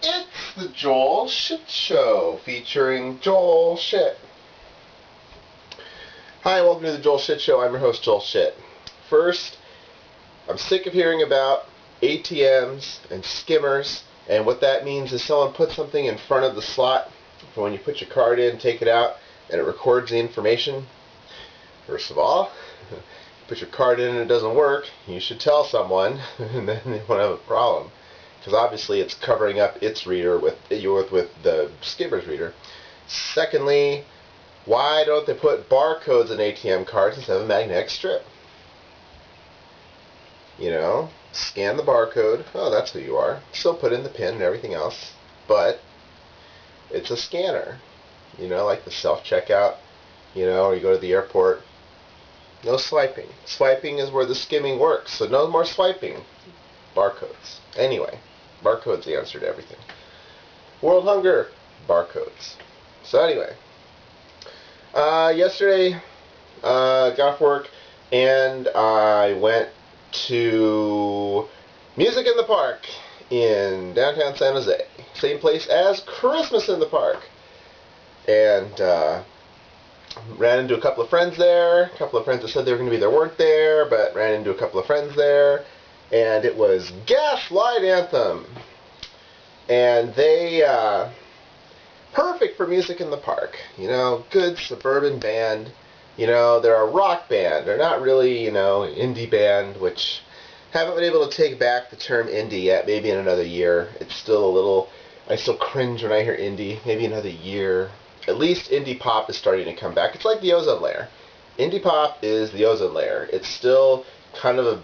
It's the Joel Shit Show, featuring Joel Shit. Hi, welcome to the Joel Shit Show. I'm your host, Joel Shit. First, I'm sick of hearing about ATMs and skimmers, and what that means is someone puts something in front of the slot for when you put your card in, take it out, and it records the information. First of all, you put your card in and it doesn't work, you should tell someone, and then you won't have a problem. Because obviously it's covering up its reader with the skimmer's reader. Secondly, why don't they put barcodes in ATM cards instead of a magnetic strip? You know, scan the barcode. Oh, that's who you are. Still put in the PIN and everything else, but it's a scanner. You know, like the self-checkout. You know, or you go to the airport. No swiping. Swiping is where the skimming works, so no more swiping. Barcodes. Anyway. Barcode's the answer to everything. World hunger, barcodes. So anyway, yesterday got off work and I went to Music in the Park in downtown San Jose. Same place as Christmas in the Park. And ran into a couple of friends there. A couple of friends that said they were going to be there weren't there, but ran into a couple of friends there. And it was Gaslight Anthem. And they, perfect for Music in the Park. You know, good suburban band. You know, they're a rock band. They're not really, you know, an indie band, which haven't been able to take back the term indie yet. Maybe in another year. It's still a little, I still cringe when I hear indie. Maybe another year. At least indie pop is starting to come back. It's like the ozone layer. Indie pop is the ozone layer. It's still kind of a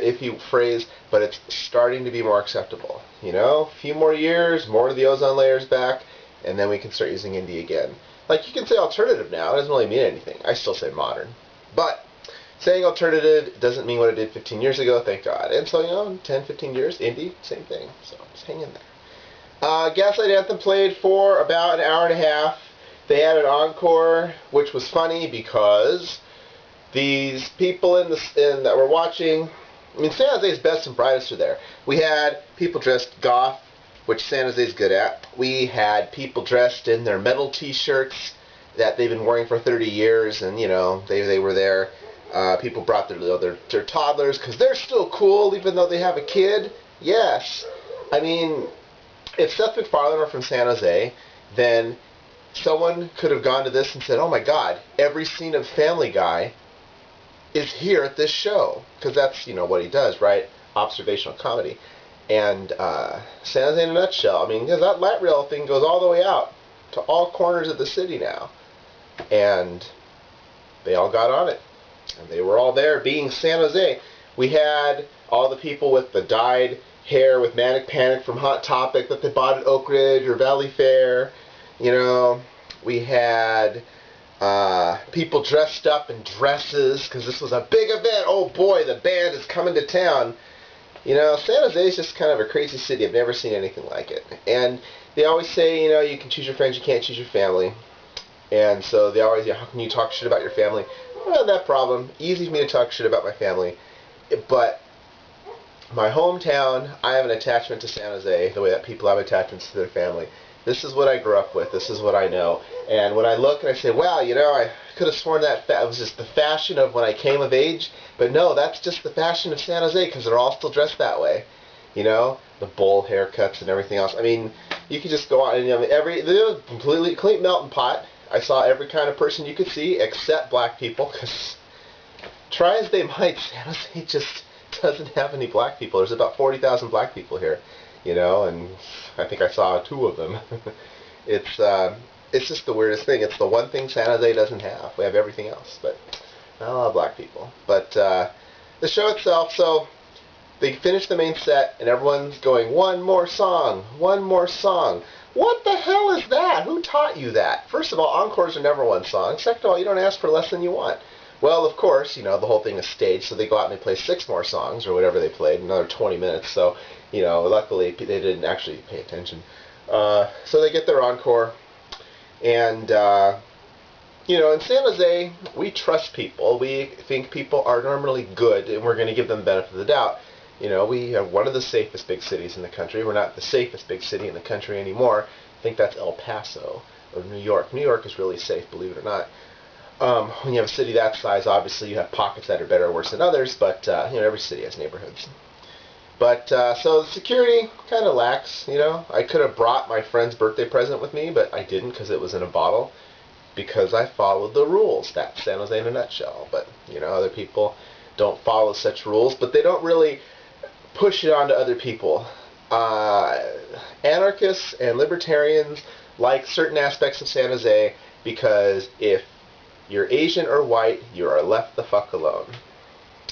iffy phrase, but it's starting to be more acceptable. You know, a few more years, more of the ozone layer's back, and then we can start using indie again. Like, you can say alternative now, it doesn't really mean anything. I still say modern. But saying alternative doesn't mean what it did 15 years ago, thank God. And so, you know, 10, 15 years, indie, same thing. So just hang in there. Gaslight Anthem played for about an hour and a half. They had an encore, which was funny because these people that were watching, I mean, San Jose's best and brightest are there. We had people dressed goth, which San Jose's good at. We had people dressed in their metal t-shirts that they've been wearing for 30 years, and, you know, they were there. People brought their toddlers, because they're still cool, even though they have a kid. Yes. I mean, if Seth MacFarlane were from San Jose, then someone could have gone to this and said, oh my God, every scene of Family Guy is here at this show, because that's, you know, what he does, right? Observational comedy. And San Jose in a nutshell. I mean, that light rail thing goes all the way out to all corners of the city now, and they all got on it, and they were all there, being San Jose. We had all the people with the dyed hair with Manic Panic from Hot Topic that they bought at Oak Ridge or Valley Fair. You know, we had people dressed up in dresses because this was a big event. Oh boy, the band is coming to town. You know, San Jose is just kind of a crazy city. I've never seen anything like it. And they always say, you know, you can choose your friends, you can't choose your family. And so they always, how can you talk shit about your family? I don't have that problem. Easy for me to talk shit about my family. But my hometown, I have an attachment to San Jose the way that people have attachments to their family. This is what I grew up with. This is what I know. And when I look and I say, wow, you know, I could have sworn that it was just the fashion of when I came of age. But no, that's just the fashion of San Jose because they're all still dressed that way. You know, the bowl haircuts and everything else. I mean, you could just go on and, you know, they're a completely clean melting pot. I saw every kind of person you could see except black people because try as they might, San Jose just doesn't have any black people. There's about 40,000 black people here. You know, and I think I saw 2 of them. It's just the weirdest thing. It's the one thing San Jose doesn't have. We have everything else, but not a lot of black people. But the show itself, so they finished the main set, and everyone's going, one more song, one more song. What the hell is that? Who taught you that? First of all, encores are never one song. Second of all, you don't ask for less than you want. Well, of course, you know, the whole thing is staged, so they go out and they play 6 more songs, or whatever they played, another 20 minutes, so, you know, luckily they didn't actually pay attention. So they get their encore, and, you know, in San Jose, we trust people. We think people are normally good, and we're going to give them the benefit of the doubt. You know, we have one of the safest big cities in the country. We're not the safest big city in the country anymore. I think that's El Paso or New York. New York is really safe, believe it or not. When you have a city that size, obviously you have pockets that are better or worse than others, but you know, every city has neighborhoods. But so the security kind of lacks. You know, I could have brought my friend's birthday present with me, but I didn't because it was in a bottle. Because I followed the rules. That's San Jose in a nutshell. But you know, other people don't follow such rules, but they don't really push it onto other people. Anarchists and libertarians like certain aspects of San Jose because if you're Asian or white, you are left the fuck alone.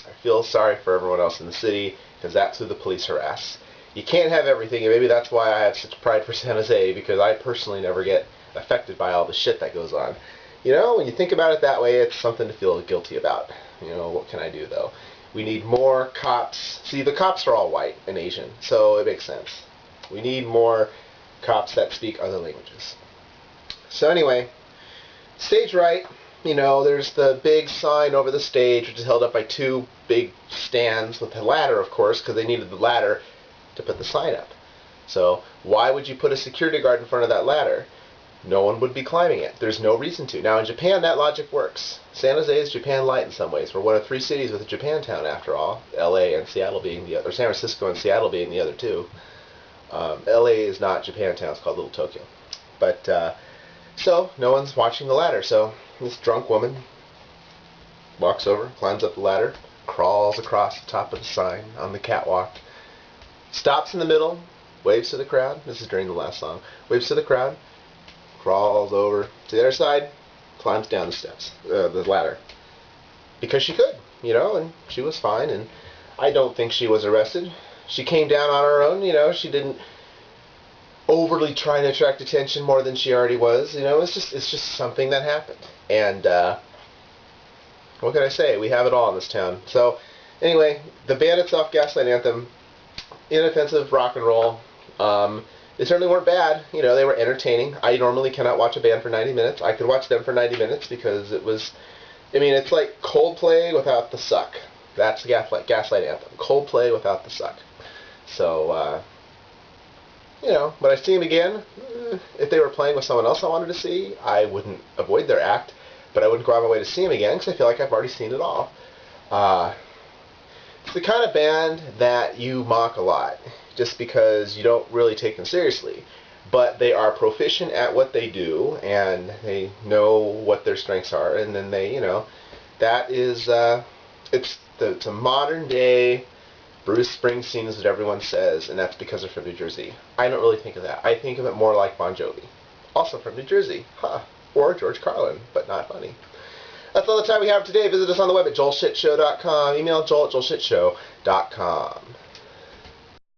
I feel sorry for everyone else in the city because that's who the police harass. You can't have everything, and maybe that's why I have such pride for San Jose, because I personally never get affected by all the shit that goes on. You know, when you think about it that way, it's something to feel guilty about. You know, what can I do, though? We need more cops. See, the cops are all white and Asian, so it makes sense. We need more cops that speak other languages. So anyway, stage right. You know, there's the big sign over the stage, which is held up by two big stands with a ladder, of course, because they needed the ladder to put the sign up. So why would you put a security guard in front of that ladder? No one would be climbing it. There's no reason to. Now, in Japan, that logic works. San Jose is Japan light in some ways. We're one of 3 cities with a Japantown, after all. L.A. and Seattle being the other, or San Francisco and Seattle being the other two. L.A. is not Japantown. It's called Little Tokyo. But, so, no one's watching the ladder. So, this drunk woman walks over, climbs up the ladder, crawls across the top of the sign on the catwalk, stops in the middle, waves to the crowd. This is during the last song. Waves to the crowd, crawls over to the other side, climbs down the steps, the ladder. Because she could, you know, and she was fine, and I don't think she was arrested. She came down on her own, you know, she didn't overly try to attract attention more than she already was, you know, it's just something that happened. And, what can I say? We have it all in this town. So, anyway, the band itself, Gaslight Anthem, inoffensive rock and roll. They certainly weren't bad. You know, they were entertaining. I normally cannot watch a band for 90 minutes. I could watch them for 90 minutes because it was, I mean, it's like Coldplay without the suck. That's the Gaslight Anthem. Coldplay without the suck. So, you know, would I see them again? If they were playing with someone else I wanted to see, I wouldn't avoid their act, but I wouldn't go out of my way to see them again because I feel like I've already seen it all. It's the kind of band that you mock a lot just because you don't really take them seriously. But they are proficient at what they do, and they know what their strengths are, and then they, you know, that is, it's a modern day Bruce Springsteen is what everyone says, and that's because they're from New Jersey. I don't really think of that. I think of it more like Bon Jovi, also from New Jersey, or George Carlin, but not funny. That's all the time we have today. Visit us on the web at joelshitshow.com. Email joel@joelshitshow.com.